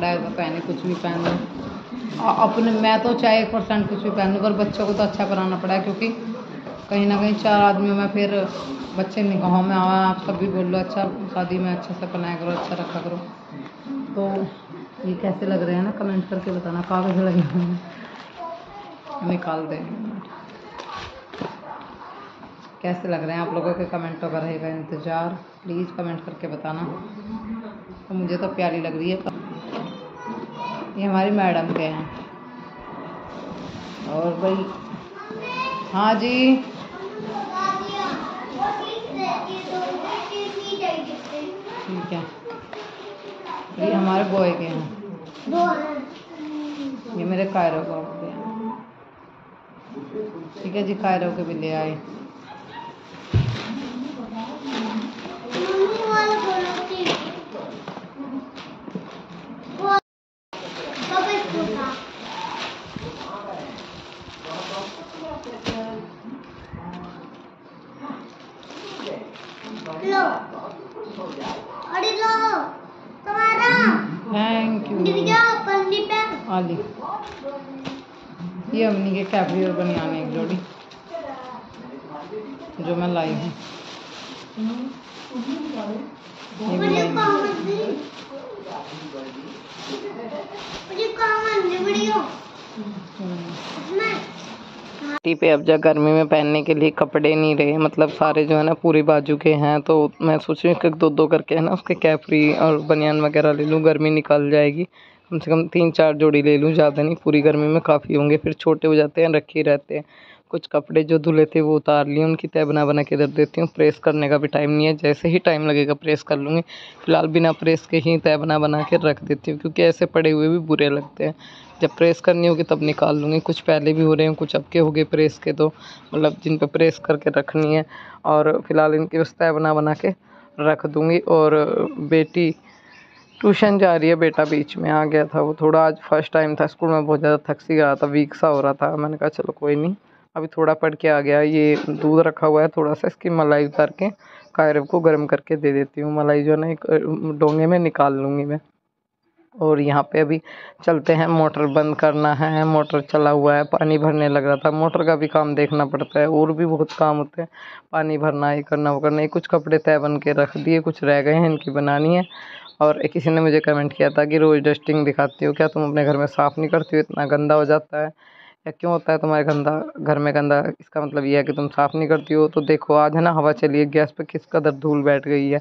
पहने कुछ भी पहन लो अपने। मैं तो चाहे 1% कुछ भी पहन लूँ, पर बच्चों को तो अच्छा कराना पड़ा है, क्योंकि कहीं ना कहीं 4 आदमियों में फिर बच्चे निगाहों में आवा। आप सब भी बोल लो अच्छा शादी में अच्छे से पहनाया करो, अच्छा रखा करो। तो ये कैसे लग रहे हैं ना, कमेंट करके बताना कहाँ कैसे लगे हैं। निकाल दें कैसे लग रहे हैं आप लोगों के कमेंटों का रहेगा इंतज़ार। प्लीज़ कमेंट करके बताना। तो मुझे तो प्यारी लग रही है। ये हमारी मैडम के हैं। और भाई हाँ जी, ठीक है। ये हमारे बॉय के हैं, ये मेरे कायरो के हैं। ठीक है जी, कायरो के भी ले आए। थैंक यू आली। ये अम्मी के कैपरी और बनियान एक जोड़ी जो मैं लाई हूँ। ये भी लाई पे। अब जब गर्मी में पहनने के लिए कपड़े नहीं रहे, मतलब सारे जो है ना पूरी बाजू के हैं, तो मैं सोच रही हूँ कि 2-2 करके है ना उसके कैपरी और बनियान वगैरह ले लूँ। गर्मी निकल जाएगी, कम से कम 3-4 जोड़ी ले लूँ, ज़्यादा नहीं, पूरी गर्मी में काफ़ी होंगे। फिर छोटे हो जाते हैं, रखे ही रहते हैं। कुछ कपड़े जो धुले थे वो उतार लिए, उनकी तह बना के रख देती हूँ। प्रेस करने का भी टाइम नहीं है, जैसे ही टाइम लगेगा प्रेस कर लूँगी। फिलहाल बिना प्रेस के ही तह बना के रख देती हूँ, क्योंकि ऐसे पड़े हुए भी बुरे लगते हैं। जब प्रेस करनी होगी तब निकाल लूँगी। कुछ पहले भी हो रहे हैं, कुछ अब के हो गए प्रेस के, तो मतलब जिन पे प्रेस करके रखनी है। और फिलहाल इनकी बस तह बना के रख दूँगी। और बेटी ट्यूशन जा रही है, बेटा बीच में आ गया था। वो थोड़ा आज फर्स्ट टाइम था स्कूल में, बहुत ज़्यादा थक सी गया था, वीक सा हो रहा था। मैंने कहा चलो कोई नहीं, अभी थोड़ा पढ़ के आ गया। ये दूध रखा हुआ है थोड़ा सा, इसकी मलाई उतार के कायरव को गर्म करके दे देती हूँ। मलाई जो है ना एक डोंगे में निकाल लूँगी मैं। और यहाँ पे अभी चलते हैं, मोटर बंद करना है। मोटर चला हुआ है, पानी भरने लग रहा था। मोटर का भी काम देखना पड़ता है, और भी बहुत काम होते हैं, पानी भरना, ये करना वो करना। ये कुछ कपड़े तय बन के रख दिए, कुछ रह गए हैं, इनकी बनानी है। और किसी ने मुझे कमेंट किया था कि रोज़ डस्टिंग दिखाती हो क्या, तुम अपने घर में साफ़ नहीं करती हो, इतना गंदा हो जाता है, या क्यों होता है तुम्हारे गंदा घर में गंदा, इसका मतलब ये है कि तुम साफ़ नहीं करती हो। तो देखो आज है ना हवा चली है, गैस पे किस कदर धूल बैठ गई है।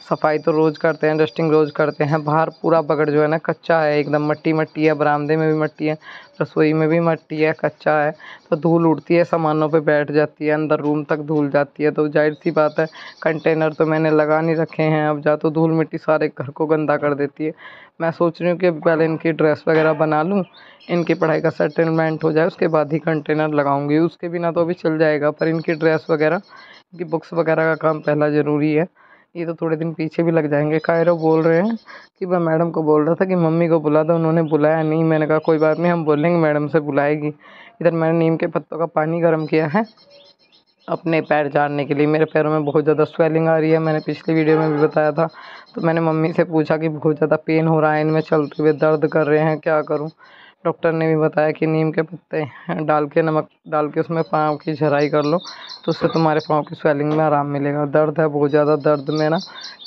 सफाई तो रोज़ करते हैं, डस्टिंग रोज़ करते हैं। बाहर पूरा बगड़ जो है ना कच्चा है, एकदम मट्टी मट्टी है, बरामदे में भी मट्टी है, रसोई में भी मट्टी है, कच्चा है। तो धूल उड़ती है, सामानों पे बैठ जाती है, अंदर रूम तक धूल जाती है। तो जाहिर सी बात है, कंटेनर तो मैंने लगा नहीं रखे हैं, अब जा तो धूल मिट्टी सारे घर को गंदा कर देती है। मैं सोच रही हूँ कि पहले इनकी ड्रेस वगैरह बना लूँ, इनकी पढ़ाई का सेटलमेंट हो जाए, उसके बाद ही कंटेनर लगाऊंगी। उसके बिना तो अभी चल जाएगा, पर इनकी ड्रेस वगैरह, इनकी बुक्स वगैरह का काम पहला ज़रूरी है। ये तो थोड़े दिन पीछे भी लग जाएंगे। कायरो बोल रहे हैं कि मैं मैडम को बोल रहा था कि मम्मी को बुला दो, उन्होंने बुलाया नहीं। मैंने कहा कोई बात नहीं, हम बोलेंगे, मैडम से बुलाएगी। इधर मैंने नीम के पत्तों का पानी गर्म किया है अपने पैर झाड़ने के लिए। मेरे पैरों में बहुत ज़्यादा स्वेलिंग आ रही है, मैंने पिछली वीडियो में भी बताया था। तो मैंने मम्मी से पूछा कि बहुत ज़्यादा पेन हो रहा है, इनमें चलते हुए दर्द कर रहे हैं, क्या करूं। डॉक्टर ने भी बताया कि नीम के पत्ते डाल के, नमक डाल के उसमें पाँव की झराई कर लो, तो उससे तुम्हारे पाँव की स्वेलिंग में आराम मिलेगा। दर्द है बहुत ज़्यादा, दर्द में ना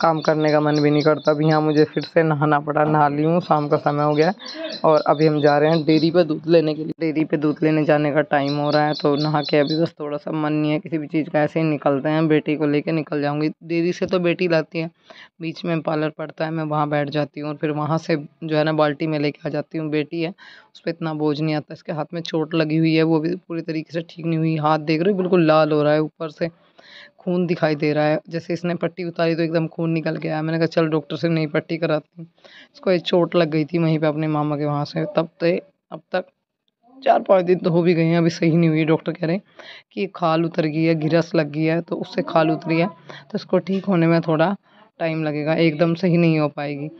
काम करने का मन भी नहीं करता। अभी यहाँ मुझे फिर से नहाना पड़ा, नहा ली हूँ, शाम का समय हो गया है। और अभी हम जा रहे हैं डेयरी पे दूध लेने के लिए। डेयरी पे दूध लेने जाने का टाइम हो रहा है, तो नहा के अभी बस थोड़ा सा मन नहीं है किसी भी चीज़ का, ऐसे ही निकलते हैं। बेटी को लेके निकल जाऊँगी। डेयरी से तो बेटी लाती है, बीच में पार्लर पड़ता है, मैं वहाँ बैठ जाती हूँ, और फिर वहाँ से जो है ना बाल्टी में लेके आ जाती हूँ। बेटी है, उस पर इतना बोझ नहीं आता। इसके हाथ में चोट लगी हुई है, वो भी पूरी तरीके से ठीक नहीं हुई। हाथ देख रहे हो बिल्कुल लाल हो रहा है, ऊपर से खून दिखाई दे रहा है। जैसे इसने पट्टी उतारी तो एकदम खून निकल के आया। मैंने कहा चल डॉक्टर से नई पट्टी कराती हूँ। इसको एक चोट लग गई थी वहीं पे अपने मामा के वहाँ से, तब से अब तक 4-5 दिन तो हो भी गए हैं, अभी सही नहीं हुई। डॉक्टर कह रहे हैं कि खाल उतर गई है, गिरस लग गई है, तो उससे खाल उतरी है, तो इसको ठीक होने में थोड़ा टाइम लगेगा, एकदम सही नहीं हो पाएगी।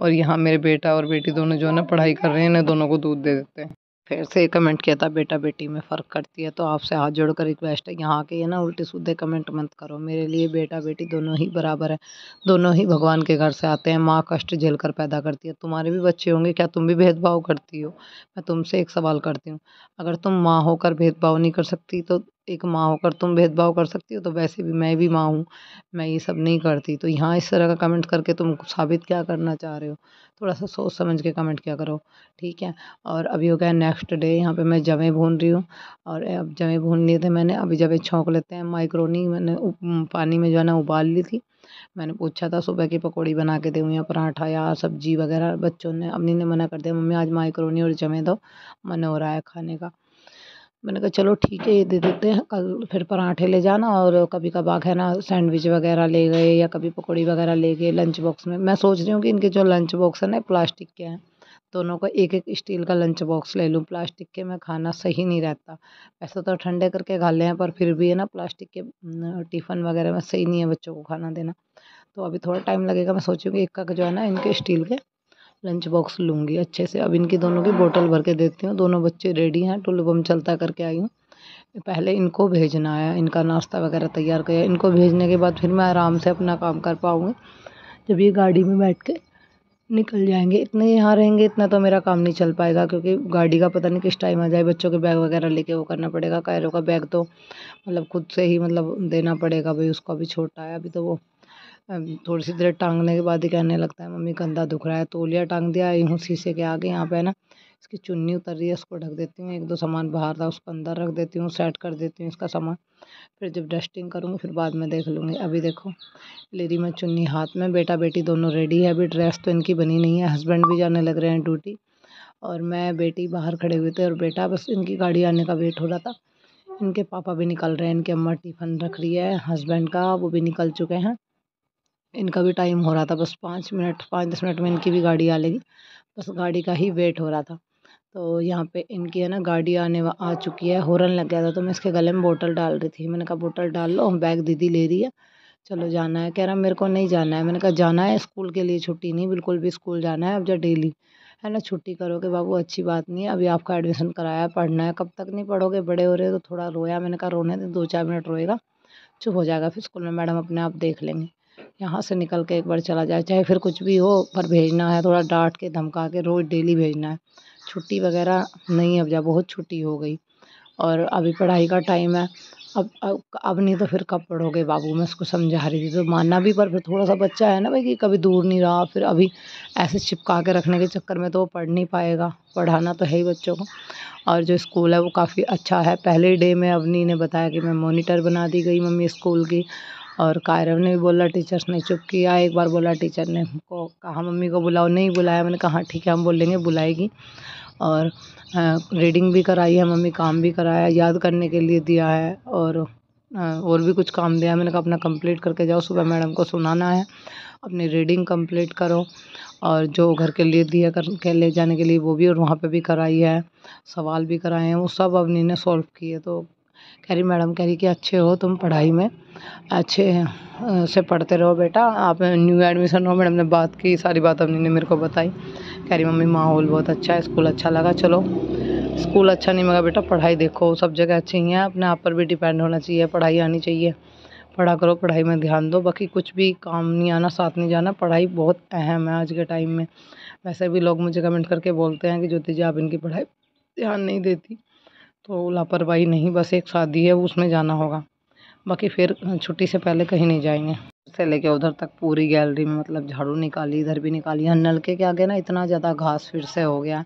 और यहाँ मेरे बेटा और बेटी दोनों जो है ना पढ़ाई कर रहे हैं, इन्हें दोनों को दूध दे देते हैं। फिर से कमेंट किया था बेटा बेटी में फ़र्क करती है, तो आपसे हाथ जोड़कर रिक्वेस्ट है, यहाँ के ये ना उल्टे सीधे कमेंट मत करो। मेरे लिए बेटा बेटी दोनों ही बराबर है, दोनों ही भगवान के घर से आते हैं। माँ कष्ट झेल कर पैदा करती है, तुम्हारे भी बच्चे होंगे, क्या तुम भी भेदभाव करती हो? मैं तुमसे एक सवाल करती हूँ, अगर तुम माँ होकर भेदभाव नहीं कर सकती तो एक माँ होकर तुम भेदभाव कर सकती हो? तो वैसे भी मैं भी माँ हूँ, मैं ये सब नहीं करती। तो यहाँ इस तरह का कमेंट करके तुम साबित क्या करना चाह रहे हो? थोड़ा सा सोच समझ के कमेंट किया करो, ठीक है। और अभी हो गया नेक्स्ट डे, यहाँ पे मैं जवे भून रही हूँ, और अब जवे भून लिए थे मैंने, अभी जवे छौंक लेते हैं। माइक्रोनी मैंने पानी में जो है ना उबाल ली थी। मैंने पूछा था सुबह की पकौड़ी बना के दूँ या पराठा या सब्जी वगैरह, बच्चों ने, अम्मी ने मना कर दिया, मम्मी आज माइक्रोनी और जवे दो, मन हो रहा है खाने का। मैंने कहा चलो ठीक है, ये दे देते हैं, कल फिर पराठे ले जाना, और कभी कभार है ना सैंडविच वगैरह ले गए या कभी पकौड़ी वगैरह ले गए लंच बॉक्स में। मैं सोच रही हूँ कि इनके जो लंच बॉक्स है ना प्लास्टिक के हैं, दोनों को एक एक स्टील का लंच बॉक्स ले लूँ। प्लास्टिक के में खाना सही नहीं रहता, वैसे तो ठंडे करके खा लें, पर फिर भी है ना प्लास्टिक के टिफ़िन वगैरह में सही नहीं है बच्चों को खाना देना। तो अभी थोड़ा टाइम लगेगा, मैं सोची हूँ कि एक का जो है ना इनके स्टील के लंच बॉक्स लूँगी अच्छे से। अब इनकी दोनों की बोतल भर के देती हूँ, दोनों बच्चे रेडी हैं, टुल्लू बम चलता करके आई हूँ। पहले इनको भेजना है, इनका नाश्ता वगैरह तैयार किया, इनको भेजने के बाद फिर मैं आराम से अपना काम कर पाऊँगी, जब ये गाड़ी में बैठ के निकल जाएँगे। इतने यहाँ रहेंगे इतना तो मेरा काम नहीं चल पाएगा, क्योंकि गाड़ी का पता नहीं किस टाइम आ जाए, बच्चों के बैग वगैरह लेके वो करना पड़ेगा। कायरों का बैग तो मतलब खुद से ही मतलब देना पड़ेगा, भाई उसका भी छोटा है अभी, तो वो थोड़ी सी देर टांगने के बाद ही कहने लगता है मम्मी कंधा दुख रहा है। तौलिया टांग दिया, आई हूँ शीशे के आगे, यहाँ पे है ना इसकी चुन्नी उतर रही है, उसको ढक देती हूँ, एक दो सामान बाहर था उसको अंदर रख देती हूँ, सेट कर देती हूँ इसका सामान। फिर जब डस्टिंग करूँगी फिर बाद में देख लूँगी। अभी देखो ले रही मैं चुन्नी हाथ में, बेटा बेटी दोनों रेडी है। अभी ड्रेस तो इनकी बनी नहीं है, हस्बैंड भी जाने लग रहे हैं ड्यूटी, और मैं बेटी बाहर खड़े हुए थे, और बेटा बस इनकी गाड़ी आने का वेट हो रहा था। इनके पापा भी निकल रहे हैं, इनकी अम्मा टिफ़िन रख रही है हस्बैंड का, वो भी निकल चुके हैं। इनका भी टाइम हो रहा था, बस 5 मिनट 5-10 मिनट में इनकी भी गाड़ी आ लेगी, बस गाड़ी का ही वेट हो रहा था। तो यहाँ पे इनकी है ना गाड़ी आ चुकी है, हॉर्न लग गया था, तो मैं इसके गले में बोतल डाल रही थी। मैंने कहा बोतल डाल लो, बैग दीदी ले रही है, चलो जाना है। कह रहा मेरे को नहीं जाना है। मैंने कहा जाना है, स्कूल के लिए छुट्टी नहीं, बिल्कुल भी स्कूल जाना है अब, जो डेली है ना छुट्टी करोगे बाबू अच्छी बात नहीं है। अभी आपका एडमिशन कराया है, पढ़ना है, कब तक नहीं पढ़ोगे, बड़े हो रहे हो। तो थोड़ा रोया, मैंने कहा रोने दे, 2-4 मिनट रोएगा, चुप हो जाएगा, फिर स्कूल में मैडम अपने आप देख लेंगे। यहाँ से निकल के एक बार चला जाए, चाहे फिर कुछ भी हो, पर भेजना है, थोड़ा डांट के धमका के रोज़ डेली भेजना है। छुट्टी वगैरह नहीं, अब जा बहुत छुट्टी हो गई, और अभी पढ़ाई का टाइम है। अब नहीं तो फिर कब पढ़ोगे बाबू, मैं उसको समझा रही थी, तो मानना भी, पर फिर थोड़ा सा बच्चा है ना भाई कि कभी दूर नहीं रहा, फिर अभी ऐसे चिपका के रखने के चक्कर में तो वो पढ़ नहीं पाएगा। पढ़ाना तो है ही बच्चों को। और जो स्कूल है वो काफ़ी अच्छा है। पहले डे में अवनी ने बताया कि मैं मॉनिटर बना दी गई मम्मी स्कूल की, और कायरव ने भी बोला, टीचर्स ने चुप किया। एक बार बोला टीचर ने को कहा मम्मी को बुलाओ, नहीं बुलाया। मैंने कहा हाँ ठीक है हम बोल लेंगे, बुलाएगी। और रीडिंग भी कराई है मम्मी, काम भी कराया, याद करने के लिए दिया है, और भी कुछ काम दिया है। मैंने कहा अपना कंप्लीट करके जाओ, सुबह मैडम को सुनाना है, अपनी रीडिंग कंप्लीट करो, और जो घर के लिए दिया कर के ले जाने के लिए वो भी, और वहाँ पे भी कराई है, सवाल भी कराए हैं, वो सब अवनी ने सॉल्व किए। तो कह रही मैडम कह रही कि अच्छे हो तुम पढ़ाई में, अच्छे से पढ़ते रहो बेटा, आप न्यू एडमिशन हो। मैडम ने बात की, सारी बात अवनी ने मेरे को बताई। कह रही मम्मी माहौल बहुत अच्छा है, स्कूल अच्छा लगा। चलो स्कूल अच्छा नहीं मगा बेटा, पढ़ाई देखो, सब जगह अच्छी ही है, अपने आप पर भी डिपेंड होना चाहिए, पढ़ाई आनी चाहिए, पढ़ा करो, पढ़ाई में ध्यान दो, बाकी कुछ भी काम नहीं आना, साथ नहीं जाना, पढ़ाई बहुत अहम है आज के टाइम में। वैसे भी लोग मुझे कमेंट करके बोलते हैं कि ज्योति जी आप इनकी पढ़ाई ध्यान नहीं देती, तो लापरवाही नहीं, बस एक शादी है उसमें जाना होगा, बाकी फिर छुट्टी से पहले कहीं नहीं जाएंगे। से लेके उधर तक पूरी गैलरी में मतलब झाड़ू निकाली, इधर भी निकाली है। नलके के आगे ना इतना ज़्यादा घास फिर से हो गया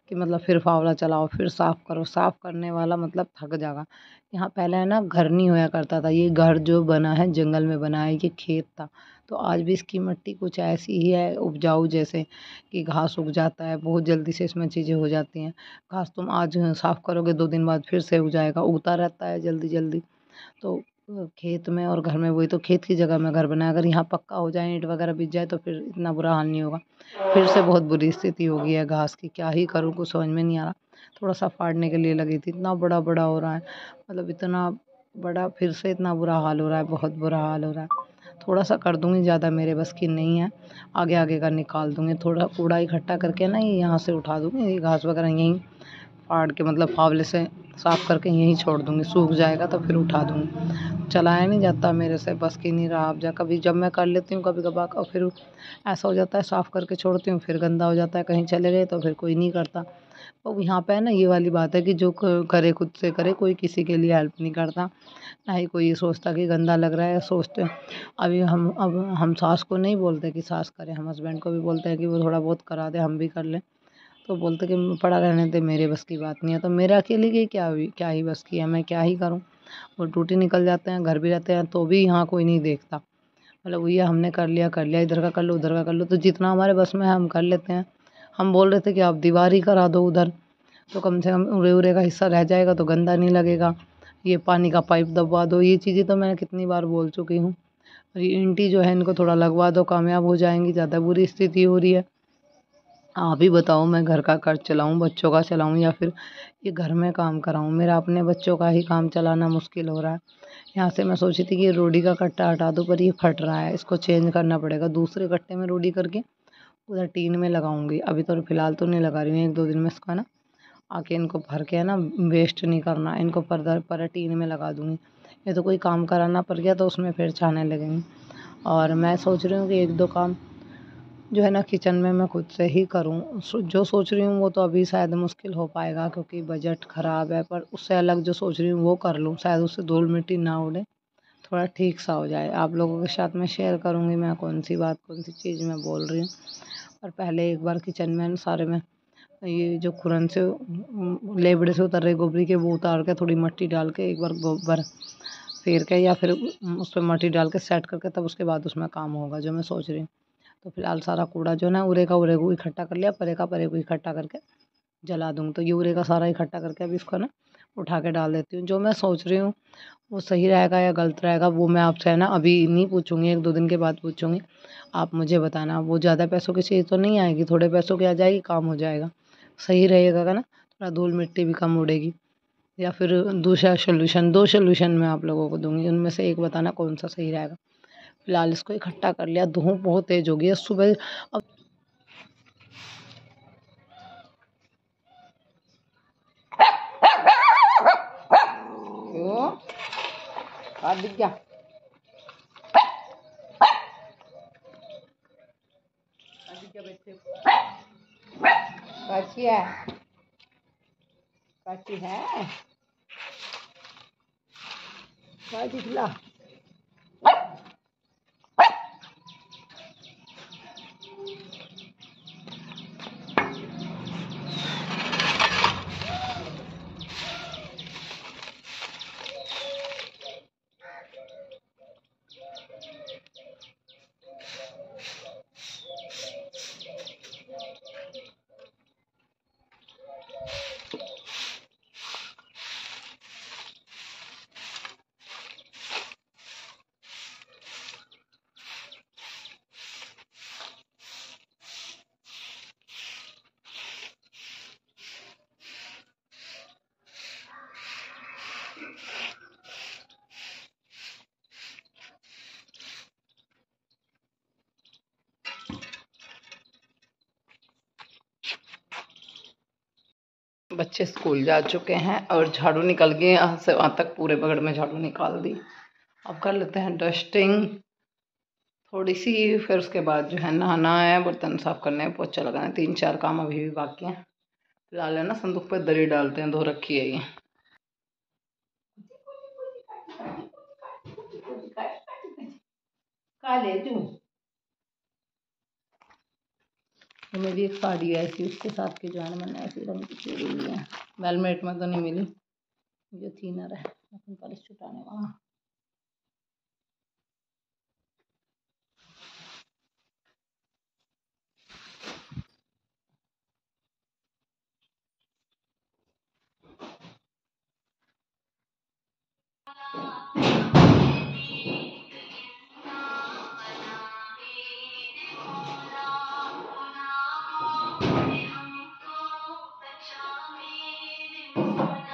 कि मतलब फिर फावड़ा चलाओ, फिर साफ़ करो, साफ़ करने वाला मतलब थक जाएगा। यहाँ पहले है ना घर नहीं होया करता था, ये घर जो बना है जंगल में बना है, ये खेत था। तो आज भी इसकी मिट्टी कुछ ऐसी ही है उपजाऊ, जैसे कि घास उग जाता है बहुत जल्दी से, इसमें चीज़ें हो जाती हैं। घास तुम आज साफ़ करोगे 2 दिन बाद फिर से उग जाएगा, उगता रहता है जल्दी जल्दी। तो खेत में और घर में, वही तो खेत की जगह में घर बनाया, अगर यहाँ पक्का हो जाए, ईंट वगैरह बिछ जाए, तो फिर इतना बुरा हाल नहीं होगा। फिर से बहुत बुरी स्थिति हो गई है घास की, क्या ही करूँ कुछ समझ में नहीं आ रहा। थोड़ा सा फाड़ने के लिए लगी थी, इतना बड़ा बड़ा हो रहा है, मतलब इतना बड़ा, फिर से इतना बुरा हाल हो रहा है, बहुत बुरा हाल हो रहा है। थोड़ा सा कर दूंगी, ज़्यादा मेरे बस की नहीं है, आगे आगे का निकाल दूंगी, थोड़ा कूड़ा इकट्ठा करके ना ये यहाँ से उठा दूंगी, ये घास वगैरह यहीं फाड़ के मतलब फावले से साफ़ करके यहीं छोड़ दूँगी, सूख जाएगा तो फिर उठा दूँगी। चलाया नहीं जाता मेरे से, बस की नहीं रहा। अब कभी जब मैं कर लेती हूँ कभी कभार और फिर ऐसा हो जाता है साफ़ करके छोड़ती हूँ, फिर गंदा हो जाता है, कहीं चले गए तो फिर कोई नहीं करता। तो यहाँ पे है ना ये वाली बात है कि जो करे खुद से करे, कोई किसी के लिए हेल्प नहीं करता, ना ही कोई ये सोचता कि गंदा लग रहा है। सोचते अभी हम सास को नहीं बोलते कि सास करे, हम हस्बैंड को भी बोलते हैं कि वो थोड़ा बहुत करा दे, हम भी कर लें। तो बोलते कि पड़ा रहने दे, मेरे बस की बात नहीं है। तो मेरे अकेले की क्या ही बस की है, मैं क्या ही करूँ। वो ड्यूटी निकल जाते हैं, घर भी रहते हैं, तो भी यहाँ कोई नहीं देखता। मतलब भैया हमने कर लिया, इधर का कर लो, उधर का कर लो, तो जितना हमारे बस में है हम कर लेते हैं। हम बोल रहे थे कि आप दीवार ही करा दो उधर, तो कम से कम उरे का हिस्सा रह जाएगा तो गंदा नहीं लगेगा। ये पानी का पाइप दबवा दो, ये चीज़ें तो मैंने कितनी बार बोल चुकी हूँ। और ये ईंटी जो है इनको थोड़ा लगवा दो, कामयाब हो जाएंगी। ज़्यादा बुरी स्थिति हो रही है। आप ही बताओ, मैं घर का खर्च चलाऊँ, बच्चों का चलाऊँ, या फिर ये घर में काम कराऊँ। मेरा अपने बच्चों का ही काम चलाना मुश्किल हो रहा है। यहाँ से मैं सोची थी कि ये रोडी का कट्टा हटा दूँ, पर ये फट रहा है, इसको चेंज करना पड़ेगा। दूसरे कट्टे में रोडी करके उधर टीन में लगाऊंगी। अभी तो फिलहाल तो नहीं लगा रही हूँ, 1-2 दिन में इसका ना आके इनको भर के है ना, वेस्ट नहीं करना, इनको पर टीन में लगा दूँगी। ये तो कोई काम कराना पड़ गया तो उसमें फिर छाने लगेंगे। और मैं सोच रही हूँ कि 1-2 काम जो है ना किचन में मैं खुद से ही करूँ। जो सोच रही हूँ वो तो अभी शायद मुश्किल हो पाएगा क्योंकि बजट ख़राब है, पर उससे अलग जो सोच रही हूँ वो कर लूँ, शायद उससे धूल मिट्टी ना उड़े, थोड़ा ठीक सा हो जाए। आप लोगों के साथ मैं शेयर करूँगी मैं कौन सी बात, कौन सी चीज़ मैं बोल रही हूँ। और पहले एक बार किचन में सारे में ये जो खुरन से लेबड़े से उतर रहे गोबरी के, वो उतार के थोड़ी मिट्टी डाल के एक बार गोबर फेर के, या फिर उस पर मिट्टी डाल के सेट करके, तब उसके बाद उसमें काम होगा जो मैं सोच रही हूँ। तो फिलहाल सारा कूड़ा जो है ना उरे को इकट्ठा कर लिया, परे को इकट्ठा करके जला दूँगी। तो ये उरे का सारा इकट्ठा करके अभी इसको ना उठा के डाल देती हूँ। जो मैं सोच रही हूँ वो सही रहेगा या गलत रहेगा, वो मैं आपसे है ना अभी नहीं पूछूंगी, 1-2 दिन के बाद पूछूंगी। आप मुझे बताना। वो ज़्यादा पैसों की चीज़ तो नहीं आएगी, थोड़े पैसों की आ जाएगी, काम हो जाएगा, सही रहेगा ना। थोड़ा धूल मिट्टी भी कम उड़ेगी। या फिर दूसरा सोल्यूशन, 2 सोल्यूशन मैं आप लोगों को दूंगी, उनमें से एक बताना कौन सा सही रहेगा। फिलहाल इसको इकट्ठा कर लिया। धूप बहुत तेज हो गई है सुबह। अब क्यों दिख गया? काची है, काची है, काची खिला। बच्चे स्कूल जा चुके हैं और झाड़ू निकल गए, यहाँ से वहाँ तक पूरे बगड़ में झाड़ू निकाल दी। अब कर लेते हैं डस्टिंग थोड़ी सी, फिर उसके बाद जो है नहाना है, बर्तन साफ करने हैं, पोछा लगाना है। 3-4 काम अभी भी बाकी हैं। फिलहाल है ना संदूक पे दरी डालते हैं, धो रखी है ये। तो मेरी एक साड़ी है ऐसी, उसके साथ की जो है ना मैंने ऐसी रंग की चूड़ी ली है। वेलमेट में तो नहीं मिली, जो थीनर है, लेकिन पॉलिश छुटाने वहाँ।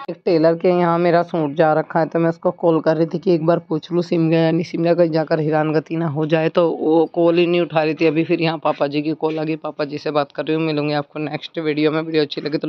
एक टेलर के यहाँ मेरा सूट जा रखा है, तो मैं उसको कॉल कर रही थी कि एक बार पूछ लूँ सिम गया या नहीं सिम गया, कहीं जाकर हैरान गति ना हो जाए। तो वो कॉल ही नहीं उठा रही थी। अभी फिर यहाँ पापा जी की कॉल आ गई, पापा जी से बात कर रही हूँ। मिलूंगी आपको नेक्स्ट वीडियो में। वीडियो अच्छी लगी तो